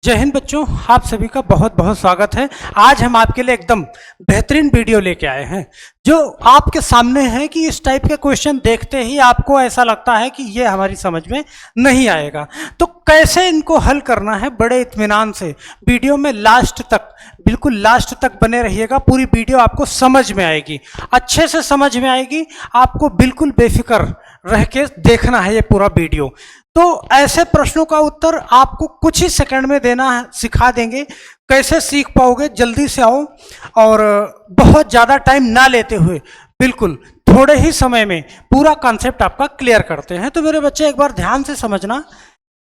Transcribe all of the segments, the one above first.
जय हिंद बच्चों, आप सभी का बहुत बहुत स्वागत है। आज हम आपके लिए एकदम बेहतरीन वीडियो लेके आए हैं जो आपके सामने है कि इस टाइप के क्वेश्चन देखते ही आपको ऐसा लगता है कि ये हमारी समझ में नहीं आएगा, तो कैसे इनको हल करना है बड़े इत्मीनान से वीडियो में लास्ट तक, बिल्कुल लास्ट तक बने रहिएगा। पूरी वीडियो आपको समझ में आएगी, अच्छे से समझ में आएगी, आपको बिल्कुल बेफिक्र रह के देखना है ये पूरा वीडियो। तो ऐसे प्रश्नों का उत्तर आपको कुछ ही सेकंड में देना सिखा देंगे। कैसे सीख पाओगे, जल्दी से आओ और बहुत ज़्यादा टाइम ना लेते हुए बिल्कुल थोड़े ही समय में पूरा कॉन्सेप्ट आपका क्लियर करते हैं। तो मेरे बच्चे एक बार ध्यान से समझना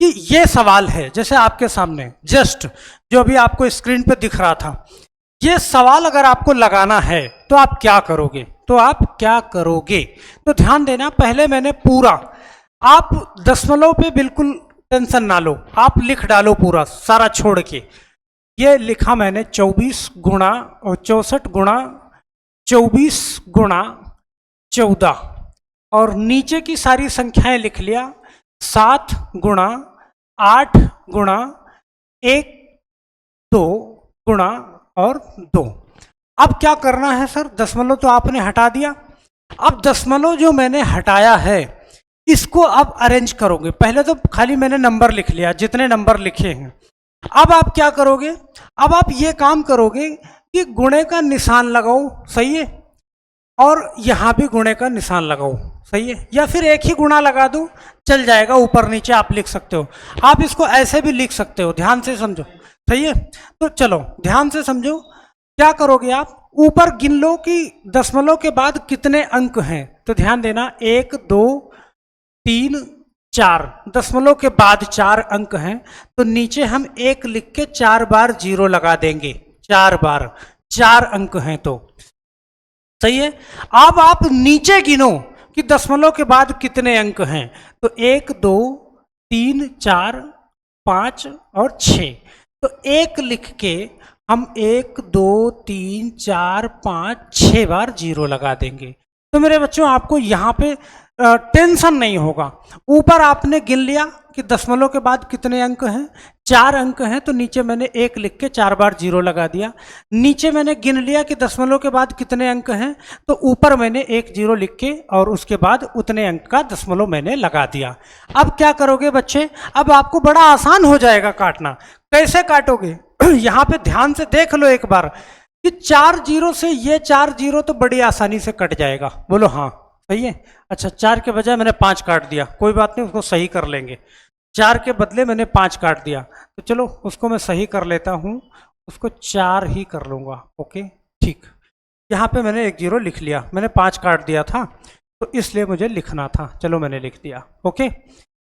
कि ये सवाल है, जैसे आपके सामने जस्ट जो अभी आपको स्क्रीन पे दिख रहा था, ये सवाल अगर आपको लगाना है तो आप क्या करोगे, तो ध्यान देना। पहले मैंने पूरा, आप दशमलव पे बिल्कुल टेंशन ना लो, आप लिख डालो पूरा सारा छोड़ के। ये लिखा मैंने 24 गुणा और 64 गुणा 24 गुणा 14 और नीचे की सारी संख्याएं लिख लिया। 7 गुणा 8 गुणा 1 2 गुणा और 2। अब क्या करना है सर, दशमलव तो आपने हटा दिया। अब दशमलव जो मैंने हटाया है इसको अब अरेंज करोगे। पहले तो खाली मैंने नंबर लिख लिया, जितने नंबर लिखे हैं। अब आप क्या करोगे, अब आप ये काम करोगे कि गुणे का निशान लगाओ, सही है, और यहां भी गुणे का निशान लगाओ, सही है, या फिर एक ही गुणा लगा दो, चल जाएगा, ऊपर नीचे आप लिख सकते हो। आप इसको ऐसे भी लिख सकते हो, ध्यान से समझो, सही है। तो चलो ध्यान से समझो, क्या करोगे आप, ऊपर गिन लो कि दशमलव के बाद कितने अंक हैं। तो ध्यान देना, 1 2 3 4, दशमलव के बाद 4 अंक हैं, तो नीचे हम 1 लिख के 4 बार 0 लगा देंगे, 4 बार, 4 अंक हैं तो, सही है। अब आप नीचे गिनो कि दशमलव के बाद कितने अंक हैं, तो 1 2 3 4 5 और 6, तो 1 लिख के हम 1 2 3 4 5 6 बार 0 लगा देंगे। तो मेरे बच्चों आपको यहाँ पे टेंशन नहीं होगा। ऊपर आपने गिन लिया कि दशमलव के बाद कितने अंक हैं, 4 अंक हैं, तो नीचे मैंने 1 लिख के 4 बार 0 लगा दिया। नीचे मैंने गिन लिया कि दशमलव के बाद कितने अंक हैं, तो ऊपर मैंने 1 0 लिख के और उसके बाद उतने अंक का दशमलव मैंने लगा दिया। अब क्या करोगे बच्चे, अब आपको बड़ा आसान हो जाएगा काटना। कैसे काटोगे यहाँ पे ध्यान से देख लो एक बार कि 4 0 से ये 4 0 तो बड़ी आसानी से कट जाएगा, बोलो हाँ, सही है। अच्छा, 4 के बजाय मैंने 5 काट दिया, कोई बात नहीं, उसको सही कर लेंगे। 4 के बदले मैंने 5 काट दिया, तो चलो उसको मैं सही कर लेता हूँ, उसको 4 ही कर लूँगा, ओके ठीक। यहाँ पे मैंने 1 0 लिख लिया, मैंने 5 काट दिया था तो इसलिए मुझे लिखना था, चलो मैंने लिख दिया, ओके।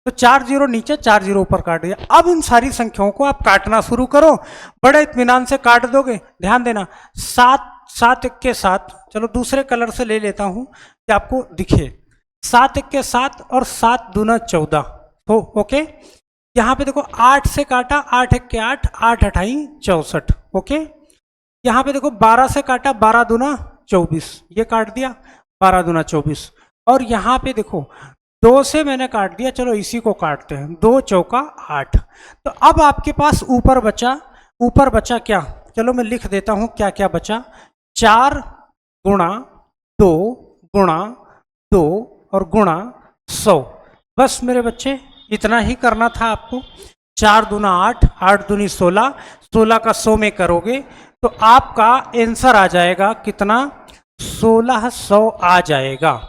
तो 4 0 नीचे, 4 0 ऊपर काट दिया। अब इन सारी संख्याओं को आप काटना शुरू करो, बड़े इत्मीनान से काट दोगे। ध्यान देना, 7 7 1 के 7, चलो दूसरे कलर से ले लेता हूँ कि आपको दिखे, 7 1 के 7 और 7 दूना 14 हो, ओके। यहाँ पे देखो 8 से काटा, 8 1 के 8, 8 अठाई 64, ओके। यहाँ पे देखो 12 से काटा, 12 दूना 24, ये काट दिया, 12 दूना 24। और यहाँ पे देखो 2 से मैंने काट दिया, चलो इसी को काटते हैं, 2 चौका 8। तो अब आपके पास ऊपर बचा क्या, चलो मैं लिख देता हूँ क्या क्या बचा। 4 गुणा 2 गुणा 2 और गुणा 100। बस मेरे बच्चे इतना ही करना था आपको। 4 दूना 8, 8 दूनी 16, 16 का 100 में करोगे तो आपका आंसर आ जाएगा कितना, 1600 आ जाएगा।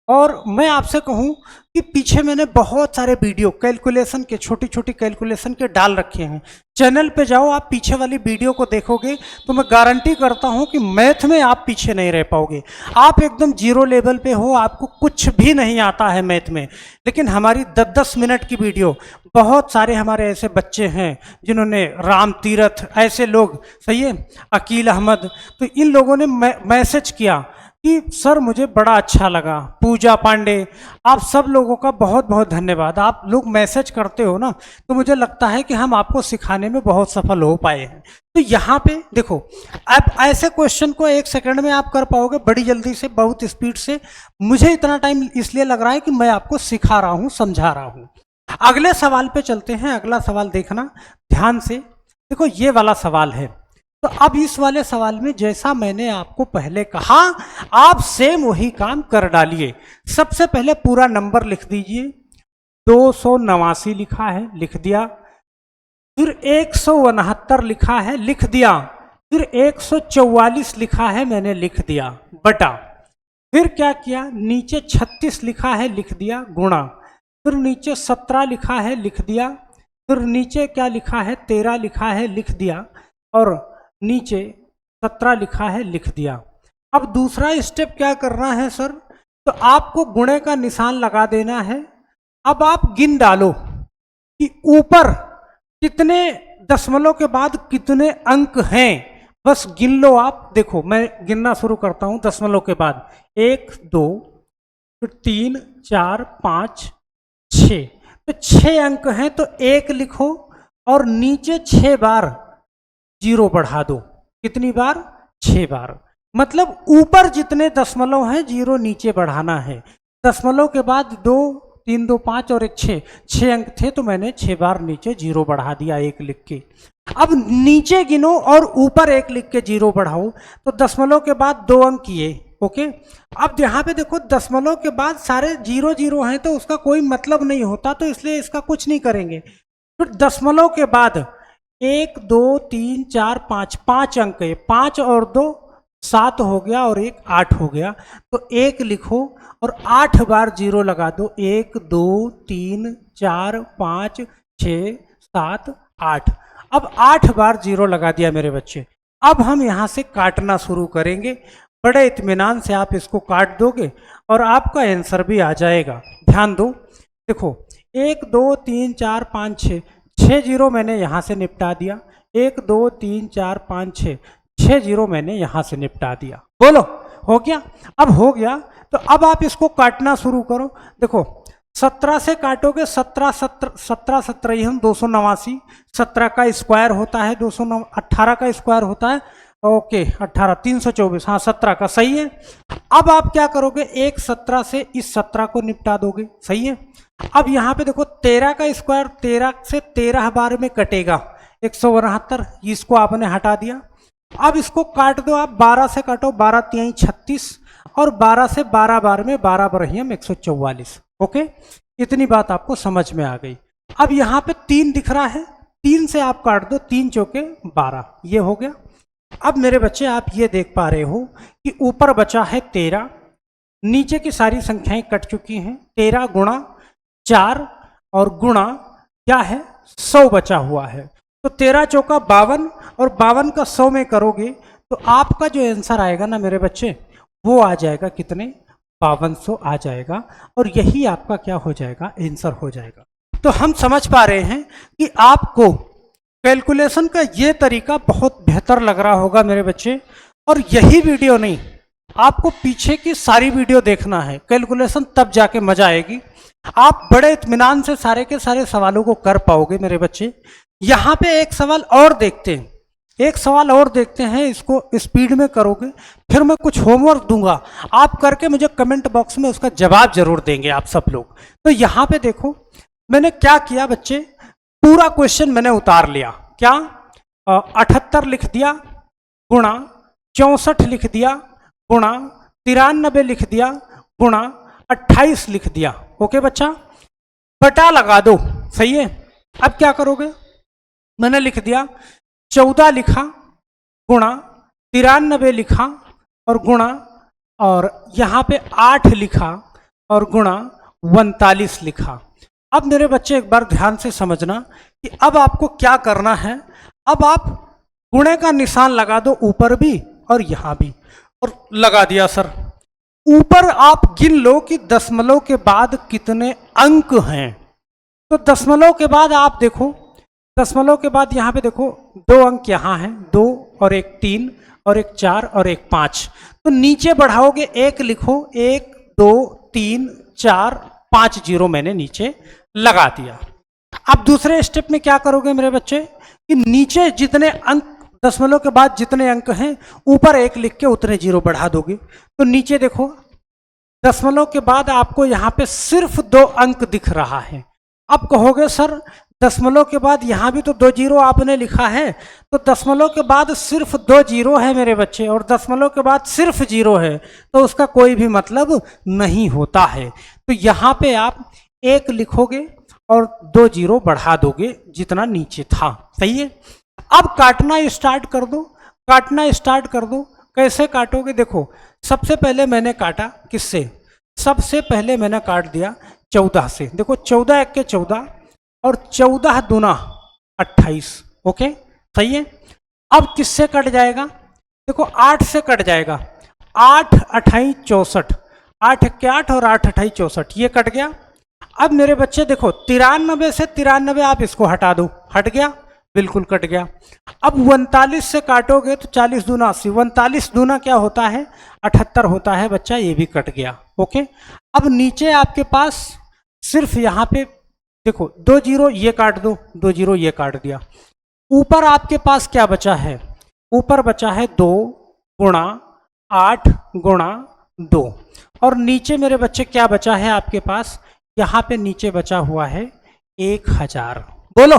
और मैं आपसे कहूं कि पीछे मैंने बहुत सारे वीडियो कैलकुलेशन के, छोटी छोटी कैलकुलेशन के डाल रखे हैं। चैनल पे जाओ, आप पीछे वाली वीडियो को देखोगे तो मैं गारंटी करता हूं कि मैथ में आप पीछे नहीं रह पाओगे। आप एकदम जीरो लेवल पे हो, आपको कुछ भी नहीं आता है मैथ में, लेकिन हमारी 10-10 मिनट की वीडियो, बहुत सारे हमारे ऐसे बच्चे हैं जिन्होंने, राम तीरथ, ऐसे लोग, सही है, अकील अहमद, तो इन लोगों ने मैसेज किया कि सर मुझे बड़ा अच्छा लगा। पूजा पांडे, आप सब लोगों का बहुत बहुत धन्यवाद। आप लोग मैसेज करते हो ना, तो मुझे लगता है कि हम आपको सिखाने में बहुत सफल हो पाए हैं। तो यहाँ पे देखो, आप ऐसे क्वेश्चन को 1 सेकंड में आप कर पाओगे, बड़ी जल्दी से, बहुत स्पीड से। मुझे इतना टाइम इसलिए लग रहा है कि मैं आपको सिखा रहा हूँ, समझा रहा हूँ। अगले सवाल पे चलते हैं। अगला सवाल देखना ध्यान से, देखो ये वाला सवाल है। तो अब इस वाले सवाल में जैसा मैंने आपको पहले कहा, आप सेम वही काम कर डालिए। सबसे पहले पूरा नंबर लिख दीजिए, 289 लिखा है, लिख दिया। फिर 169 लिखा है, लिख दिया। फिर 144 लिखा है, मैंने लिख दिया, बटा। फिर क्या किया, नीचे 36 लिखा है, लिख दिया, गुणा। फिर नीचे 17 लिखा है, लिख दिया। फिर नीचे क्या लिखा है, 13 लिखा है, लिख दिया। और नीचे 17 लिखा है, लिख दिया। अब दूसरा स्टेप क्या करना है सर, तो आपको गुणे का निशान लगा देना है। अब आप गिन डालो कि ऊपर कितने दशमलव के बाद कितने अंक हैं, बस गिन लो आप। देखो मैं गिनना शुरू करता हूं दशमलव के बाद, 1 2 फिर 3 4 5 6, तो 6 अंक हैं, तो 1 लिखो और नीचे 6 बार जीरो बढ़ा दो। कितनी बार, 6 बार। मतलब ऊपर जितने दशमलव हैं जीरो नीचे बढ़ाना है। दशमलव के बाद 2 3 2 5 और 1 6 अंक थे, तो मैंने 6 बार नीचे जीरो बढ़ा दिया 1 लिख के। अब नीचे गिनो और ऊपर 1 लिख के जीरो बढ़ाओ, तो दशमलव के बाद 2 अंक किए। ओके, अब यहाँ पे देखो दशमलव के बाद सारे 0 0 हैं, तो उसका कोई मतलब नहीं होता, तो इसलिए इसका कुछ नहीं करेंगे। फिर दशमलव के बाद 1 2 3 4 5, 5 अंक है, 5 और 2 7 हो गया और 1 8 हो गया, तो 1 लिखो और 8 बार जीरो लगा दो। 1 2 3 4 5 6 7 8। अब 8 बार जीरो लगा दिया मेरे बच्चे। अब हम यहाँ से काटना शुरू करेंगे। बड़े इत्मीनान से आप इसको काट दोगे और आपका आंसर भी आ जाएगा। ध्यान दो, देखो 1 2 3 4 5 6 जीरो मैंने यहाँ से निपटा दिया। 1 2 3 4 5 6 जीरो मैंने यहाँ से निपटा दिया। बोलो हो गया? अब हो गया तो अब आप इसको काटना शुरू करो। देखो 17 से काटोगे, 17 17 ही हम 289, 17 का स्क्वायर होता है 209, 18 का स्क्वायर होता है, ओके 18 324, हाँ 17 का, सही है। अब आप क्या करोगे, एक 17 से इस 17 को निपटा दोगे, सही है। अब यहाँ पे देखो 13 का स्क्वायर 13 से 13 बार में कटेगा, 169, इसको आपने हटा दिया। अब इसको काट दो आप, 12 से काटो, 12 3 36 और 12 से 12 बार में 12 बरहियम 144। ओके, इतनी बात आपको समझ में आ गई। अब यहाँ पे 3 दिख रहा है, 3 से आप काट दो, 3 चौके 12, ये हो गया। अब मेरे बच्चे आप ये देख पा रहे हो कि ऊपर बचा है 13, नीचे की सारी संख्याएं कट चुकी हैं। 13 गुणा 4 और गुणा क्या है 100 बचा हुआ है, तो 13 चौका 52 और 52 का 100 में करोगे तो आपका जो आंसर आएगा ना मेरे बच्चे, वो आ जाएगा कितने, 5200 आ जाएगा। और यही आपका क्या हो जाएगा, आंसर हो जाएगा। तो हम समझ पा रहे हैं कि आपको कैलकुलेशन का ये तरीका बहुत बेहतर लग रहा होगा मेरे बच्चे। और यही वीडियो नहीं, आपको पीछे की सारी वीडियो देखना है, कैलकुलेशन तब जाके मजा आएगी। आप बड़े इत्मीनान से सारे के सारे सवालों को कर पाओगे मेरे बच्चे। यहाँ पे एक सवाल और देखते हैं, एक सवाल और देखते हैं, इसको स्पीड में करोगे, फिर मैं कुछ होमवर्क दूंगा, आप करके मुझे कमेंट बॉक्स में उसका जवाब जरूर देंगे आप सब लोग। तो यहाँ पे देखो मैंने क्या किया बच्चे, पूरा क्वेश्चन मैंने उतार लिया। क्या 78 लिख दिया, गुणा 64 लिख दिया, गुणा 93 लिख दिया, गुणा 28 लिख दिया। ओके बच्चा, बटा लगा दो, सही है। अब क्या करोगे, मैंने लिख दिया 14 लिखा, गुणा 93 लिखा और गुणा, और यहाँ पे 8 लिखा और गुणा 39 लिखा। अब मेरे बच्चे एक बार ध्यान से समझना कि अब आपको क्या करना है। अब आप गुणे का निशान लगा दो ऊपर भी और यहाँ भी, और लगा दिया सर। ऊपर आप गिन लो कि दशमलव के बाद कितने अंक हैं। तो दशमलव के बाद आप देखो, दशमलव के बाद यहाँ पे देखो 2 अंक यहाँ हैं, 2 और 1 3 और 1 4 और 1 5। तो नीचे बढ़ाओगे 1 लिखो, 1 2 3 4 5 जीरो मैंने नीचे लगा दिया। अब दूसरे स्टेप में क्या करोगे मेरे बच्चे कि नीचे जितने अंक, दशमलव के बाद जितने अंक हैं, ऊपर 1 लिख के उतने जीरो बढ़ा दोगे। तो नीचे देखो दशमलव के बाद आपको यहाँ पे सिर्फ 2 अंक दिख रहा है। अब कहोगे सर दशमलव के बाद यहाँ भी तो 2 जीरो आपने लिखा है, तो दशमलव के बाद सिर्फ 2 जीरो है मेरे बच्चे, और दशमलव के बाद सिर्फ जीरो है, तो उसका कोई भी मतलब नहीं होता है। तो यहाँ पे आप 1 लिखोगे और 2 जीरो बढ़ा दोगे जितना नीचे था, सही है। अब काटना स्टार्ट कर दो, काटना स्टार्ट कर दो। कैसे काटोगे, देखो सबसे पहले मैंने काटा किससे, सबसे पहले मैंने काट दिया 14 से। देखो 14 1 के 14 और 14 दूना 28, ओके सही है। अब किससे कट जाएगा, देखो 8 से कट जाएगा, 8 28 64, 8 1 के 8 और 8 28 64, ये कट गया। अब मेरे बच्चे देखो 93 से 93 आप इसको हटा दो, हट गया, बिल्कुल कट गया। अब 39 से काटोगे तो 40 दूना 80, 39 दूना क्या होता है 78 होता है बच्चा, ये भी कट गया, ओके। अब नीचे आपके पास सिर्फ यहाँ पे देखो 2 जीरो ये काट दो, 2 जीरो ये काट दिया। ऊपर आपके पास क्या बचा है, ऊपर बचा है 2 गुणा 8 गुणा 2, और नीचे मेरे बच्चे क्या बचा है आपके पास, यहाँ पे नीचे बचा हुआ है 1000। बोलो,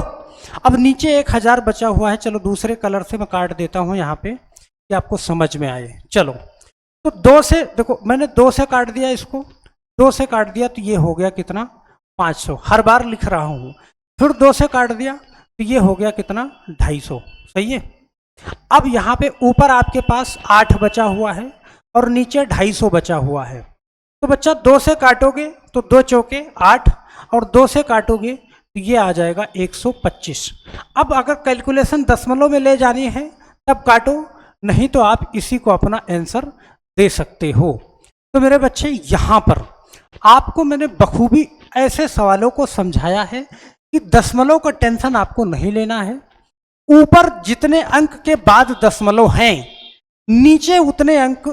अब नीचे 1000 बचा हुआ है। चलो दूसरे कलर से मैं काट देता हूँ यहाँ पे कि आपको समझ में आए। चलो तो 2 से देखो मैंने 2 से काट दिया, इसको 2 से काट दिया तो ये हो गया कितना 500, हर बार लिख रहा हूँ। फिर 2 से काट दिया तो ये हो गया कितना 250, सही है। अब यहाँ पे ऊपर आपके पास 8 बचा हुआ है और नीचे 250 बचा हुआ है। तो बच्चा 2 से काटोगे तो 2 चौके 8 और 2 से काटोगे तो ये आ जाएगा 125। अब अगर कैलकुलेशन दशमलव में ले जानी है तब काटो, नहीं तो आप इसी को अपना आंसर दे सकते हो। तो मेरे बच्चे यहाँ पर आपको मैंने बखूबी ऐसे सवालों को समझाया है कि दशमलव का टेंशन आपको नहीं लेना है। ऊपर जितने अंक के बाद दशमलव हैं, नीचे उतने अंक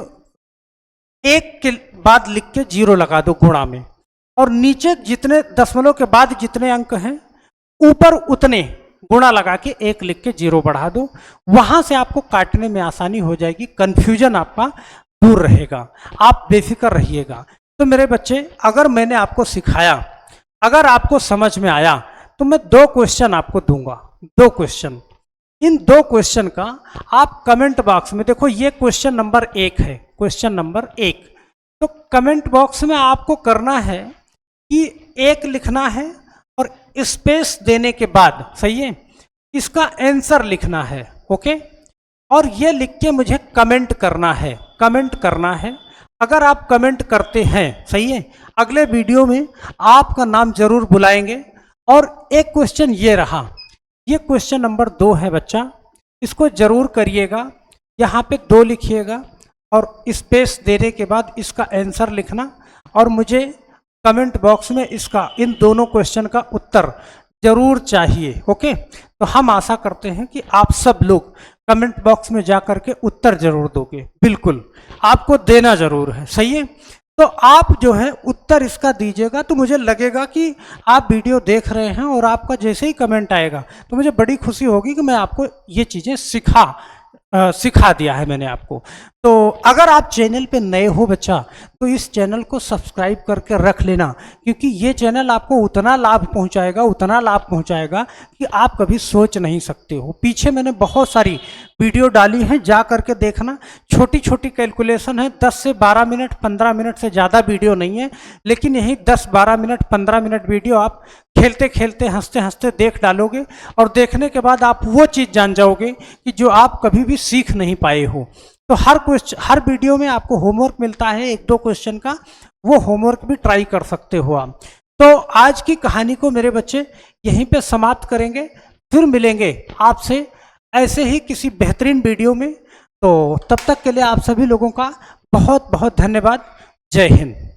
1 के बाद लिख के 0 लगा दो गुणा में, और नीचे जितने दशमलव के बाद जितने अंक हैं ऊपर उतने गुणा लगा के 1 लिख के 0 बढ़ा दो। वहां से आपको काटने में आसानी हो जाएगी, कंफ्यूजन आपका दूर रहेगा, आप बेफिक्र रहिएगा। तो मेरे बच्चे अगर मैंने आपको सिखाया, अगर आपको समझ में आया, तो मैं 2 क्वेश्चन आपको दूंगा, 2 क्वेश्चन। इन 2 क्वेश्चन का आप कमेंट बॉक्स में, देखो ये क्वेश्चन नंबर 1 है, क्वेश्चन नंबर 1। तो कमेंट बॉक्स में आपको करना है कि 1 लिखना है और स्पेस देने के बाद, सही है, इसका आंसर लिखना है, ओके। और ये लिख के मुझे कमेंट करना है, कमेंट करना है। अगर आप कमेंट करते हैं, सही है, अगले वीडियो में आपका नाम जरूर बुलाएंगे। और एक क्वेश्चन ये रहा, ये क्वेश्चन नंबर 2 है बच्चा, इसको जरूर करिएगा। यहाँ पे 2 लिखिएगा और स्पेस देने के बाद इसका आंसर लिखना, और मुझे कमेंट बॉक्स में इसका, इन दोनों क्वेश्चन का उत्तर जरूर चाहिए, ओके। तो हम आशा करते हैं कि आप सब लोग कमेंट बॉक्स में जा करके उत्तर जरूर दोगे, बिल्कुल आपको देना जरूर है, सही है। तो आप जो है उत्तर इसका दीजिएगा, तो मुझे लगेगा कि आप वीडियो देख रहे हैं, और आपका जैसे ही कमेंट आएगा तो मुझे बड़ी खुशी होगी कि मैं आपको ये चीज़ें सिखा दिया है मैंने आपको। तो अगर आप चैनल पे नए हो बच्चा, तो इस चैनल को सब्सक्राइब करके रख लेना, क्योंकि ये चैनल आपको उतना लाभ पहुंचाएगा कि आप कभी सोच नहीं सकते हो। पीछे मैंने बहुत सारी वीडियो डाली हैं, जा करके देखना। छोटी छोटी कैलकुलेशन है, 10 से 12 मिनट, 15 मिनट से ज़्यादा वीडियो नहीं है, लेकिन यही 10-12 मिनट 15 मिनट वीडियो आप खेलते खेलते हंसते हंसते देख डालोगे, और देखने के बाद आप वो चीज़ जान जाओगे कि जो आप कभी भी सीख नहीं पाए हो। तो हर वीडियो में आपको होमवर्क मिलता है 1-2 क्वेश्चन का, वो होमवर्क भी ट्राई कर सकते हो आप। तो आज की कहानी को मेरे बच्चे यहीं पे समाप्त करेंगे, फिर मिलेंगे आपसे ऐसे ही किसी बेहतरीन वीडियो में। तो तब तक के लिए आप सभी लोगों का बहुत बहुत धन्यवाद। जय हिंद।